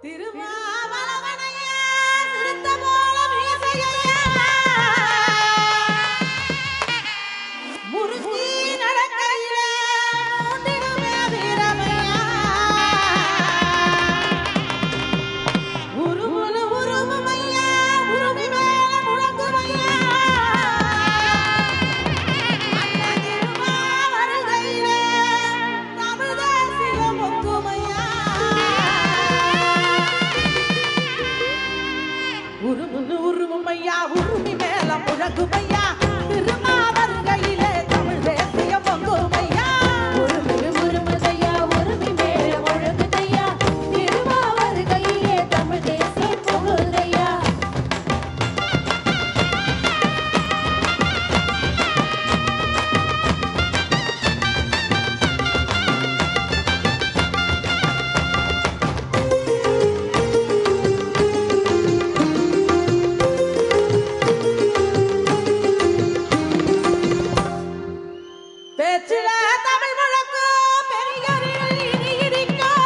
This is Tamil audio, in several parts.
திருமாவளவனையா சிறுத்த போல மீசையா முருகி நடக்கையில மூண்டிடுமே வீரமையா உருமுனு உருமுமையா உருமி மேல முழங்குமையா அண்ணன் திருமா வருகையில தமிழ் தேசியம் ஒக்குமையா உருமுனு உருமுமையா உருமி மேல முழங்குமையா திருமா வருகையிலே தமிழ் தேசியம் ஒக்குமையா உருமுனு உருமுதையா உருமி மேல முழங்குதையா திருமா வருகையிலே தமிழ் தேசியம் பொங்குதையா பேச்சில தமிழ் முழக்கு பெரியோரில் இனி இடிக்கும்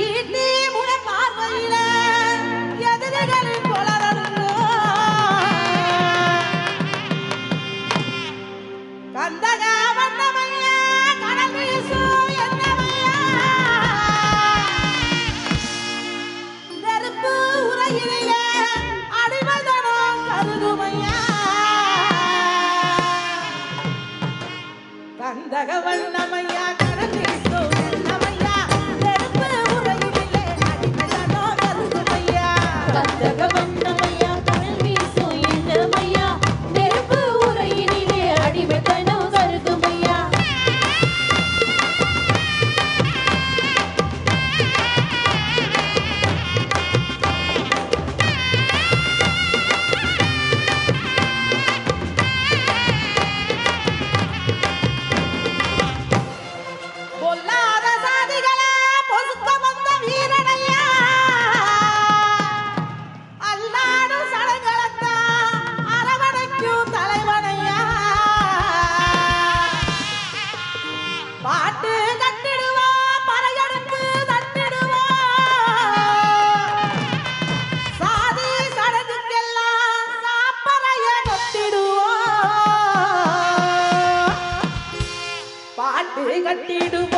ஈட்டி முழ பார்வையில எதிரிகளின் கொளரணும் கந்தக வண்ணமையா கடல் வீசும் என்னமையா நெருப்பு உரையிலே அடிமதனம் கருதுமையா கந்தக வண்ணமையா கடல் வீசும் என்னமையா நெருப்பு உரையிலே அடிமதனம் கருதுமையா கந்தக வண்ணமையா கடல் வீசும் என்னமையா நெருப்பு உரையினிலே அடிமைத்தனம் கருதுமையா பொல்லாத சாதிகளே பொசுக்க வந்த வீரனையா அல்லாடும் சடங்களத்தான் அரவணைக்கும் தலைவனையா பாட்டு கட்டிடுவா பறையடுக்கு தட்டிடுவா சாதி சடங்குக்கெல்லாம் சாப்பறைய கொட்டிடுவா பாட்டு கட்டிடுவா